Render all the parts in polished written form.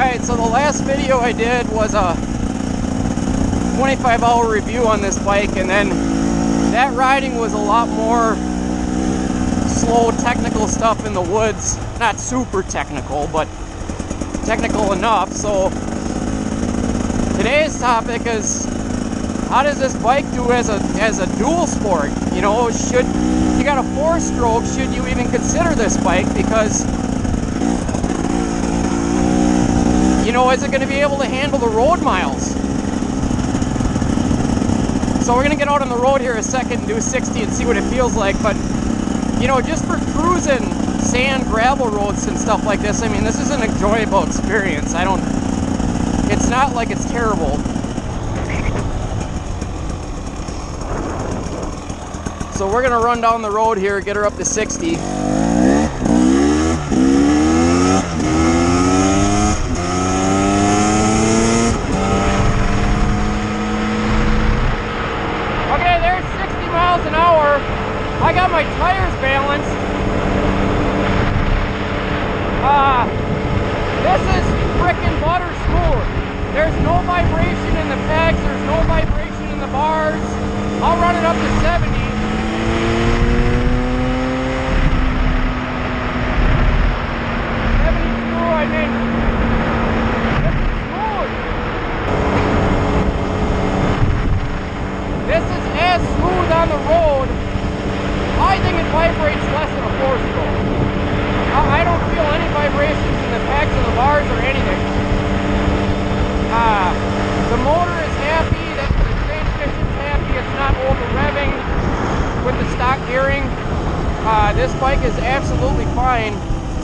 Alright, so the last video I did was a 25-hour review on this bike, and then that riding was a lot more slow technical stuff in the woods. Not super technical, but technical enough. So today's topic is, how does this bike do as a dual sport? You know, should you got a 4-stroke, should you even consider this bike? Because, you know, is it going to be able to handle the road miles? So we're going to get out on the road here a second and do 60 and see what it feels like. But, you know, just for cruising sand, gravel roads and stuff like this, I mean, this is an enjoyable experience. It's not like it's terrible. So we're going to run down the road here, get her up to 60. An hour. I got my tires balanced. This is frickin' butter smooth. There's no vibration in the pegs, there's no vibration in the bars. I'll run it up to 70. 72, I mean, this is smooth. This is as smooth on the road. I think it vibrates less than a 4-stroke. I don't feel any vibrations in the pegs or the bars or anything. The motor is happy, the transmission's happy, it's not over revving with the stock gearing. This bike is absolutely fine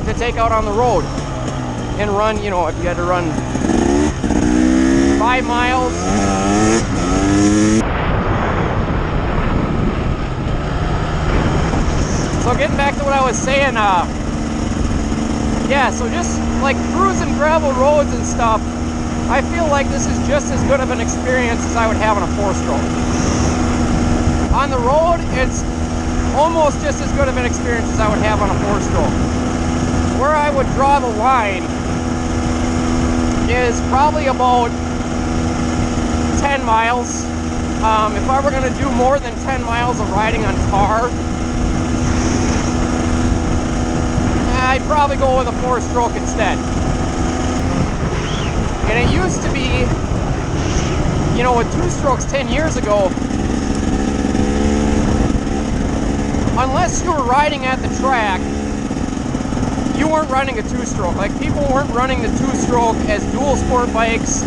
to take out on the road and run, you know, if you had to run 5 miles. So getting back to what I was saying, yeah, so just like cruising gravel roads and stuff, I feel like this is just as good of an experience as I would have on a 4-stroke. On the road, it's almost just as good of an experience as I would have on a 4-stroke. Where I would draw the line is probably about 10 miles. If I were going to do more than 10 miles of riding on tar, I'd probably go with a 4-stroke instead. And it used to be, you know, with 2-strokes 10 years ago, unless you were riding at the track, you weren't running a 2-stroke. Like, people weren't running the 2-stroke as dual sport bikes.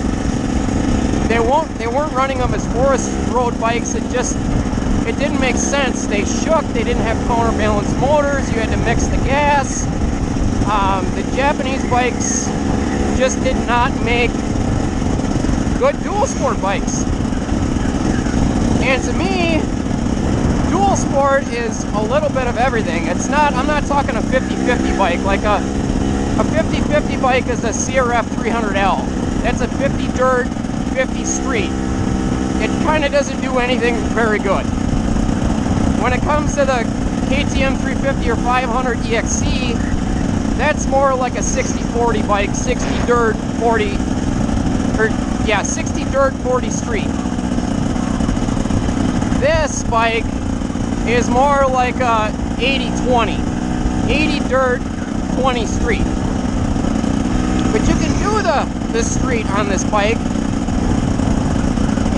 They weren't running them as forest road bikes. It didn't make sense. They shook, they didn't have counterbalance motors, you had to mix the gas. The Japanese bikes just did not make good dual sport bikes. And to me, dual sport is a little bit of everything. It's not, I'm not talking a 50-50 bike. Like a 50-50 bike is a CRF 300L. That's a 50 dirt, 50 street. It kind of doesn't do anything very good. When it comes to the KTM 350 or 500 EXC, that's more like a 60-40 bike, 60 dirt, 40, or yeah, 60 dirt, 40 street. This bike is more like a 80-20, 80 dirt, 20 street. But you can do the street on this bike,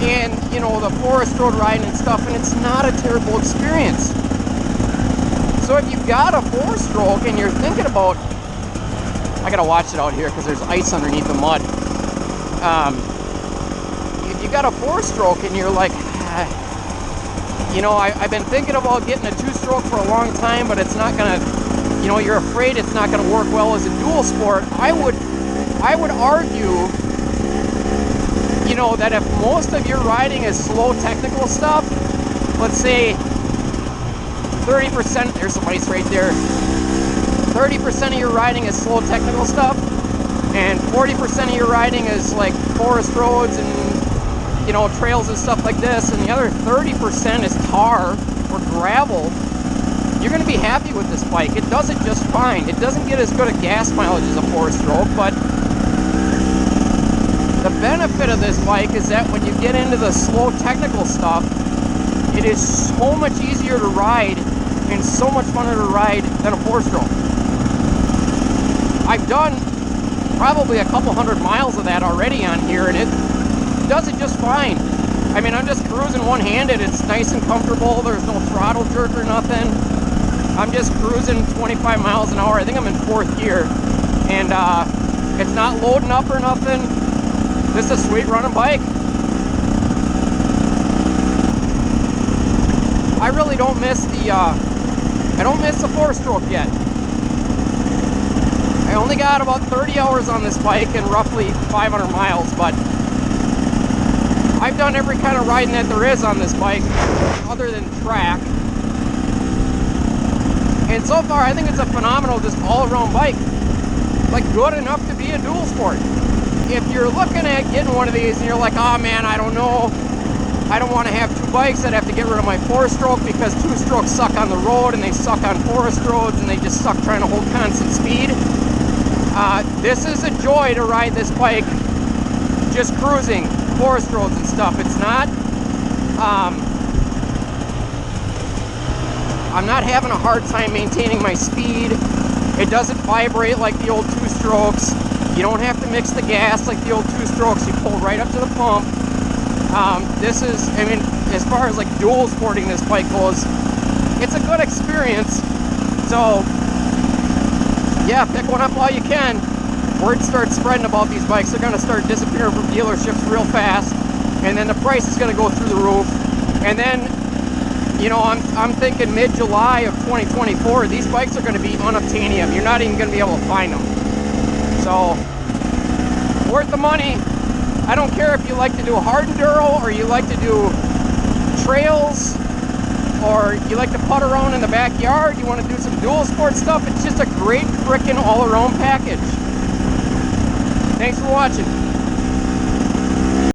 and you know, the forest road riding and stuff, and it's not a terrible experience. So if you've got a 4-stroke and you're thinking about, I gotta watch it out here because there's ice underneath the mud. If you got a 4-stroke and you're like, you know, I've been thinking about getting a 2-stroke for a long time, but it's not gonna, you know, you're afraid it's not gonna work well as a dual sport. I would argue, you know, that if most of your riding is slow technical stuff, let's say 30%, there's some ice right there, 30% of your riding is slow technical stuff, and 40% of your riding is like forest roads and, you know, trails and stuff like this, and the other 30% is tar or gravel, you're going to be happy with this bike. It does it just fine. It doesn't get as good a gas mileage as a 4-stroke, but The benefit of this bike is that when you get into the slow technical stuff, it is so much easier to ride and so much funner to ride than a 4-stroke. I've done probably a couple hundred miles of that already on here, and it does it just fine. I mean, I'm just cruising one-handed. It's nice and comfortable. There's no throttle jerk or nothing. I'm just cruising 25 miles an hour. I think I'm in 4th gear, and it's not loading up or nothing. Just a sweet running bike. I really don't miss the I don't miss the 4-stroke yet. I only got about 30 hours on this bike and roughly 500 miles, but I've done every kind of riding that there is on this bike other than track. And so far, I think it's a phenomenal, just all-around bike. Like, good enough to be a dual sport. If you're looking at getting one of these and you're like, oh man, I don't know, I don't want to have 2 bikes, I'd have to get rid of my 4-stroke because 2-strokes suck on the road and they suck on forest roads and they just suck trying to hold constant speed. This is a joy to ride this bike, just cruising forest roads and stuff. It's not, I'm not having a hard time maintaining my speed. It doesn't vibrate like the old 2-strokes. You don't have to mix the gas like the old 2-strokes. You pull right up to the pump. This is, I mean, as far as like dual sporting this bike goes, it's a good experience. So, yeah, pick one up while you can. Word starts spreading about these bikes. They're going to start disappearing from dealerships real fast. And then the price is going to go through the roof. And then, you know, I'm thinking mid-July of 2024, these bikes are going to be unobtainium. You're not even going to be able to find them. So, worth the money. I don't care if you like to do hard enduro or you like to do trails or you like to putt around in the backyard, you want to do some dual sport stuff. It's just a great frickin' all-around package. Thanks for watching.